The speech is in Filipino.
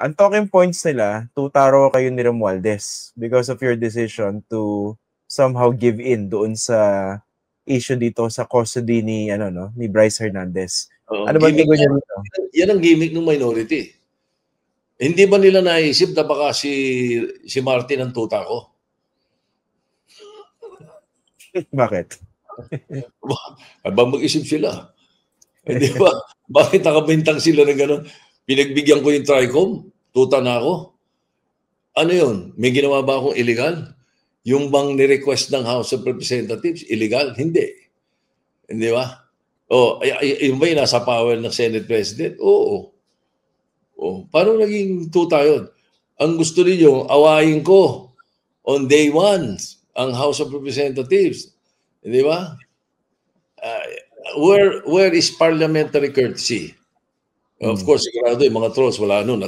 ang talking points nila, tuta raw kayo ni Romualdez because of your decision to somehow give in doon sa issue dito sa custody ni ni Bryce Hernandez. Ano ba Gimmick tugon niyo dito? yan ang gimmick ng minority. Hindi ba nila naisip na baka si Martin ang tuta ko? Bakit? Aba mag-isip sila. Hindi ba? Bakit nakabintang sila ng gano'n? Pinagbigyan ko yung TRICOM, tuta na ako. Ano yun? May ginawa ba akong illegal? Yung bang ni-request ng House of Representatives, illegal? Hindi. Hindi ba? Yung ba yung nasa power ng Senate President? Oo. Paano naging tuta yun? Ang gusto niyo, awayin ko on day one ang House of Representatives. Hindi ba? Where is parliamentary courtesy? Of course, sigurado yung mga trolls, wala nun.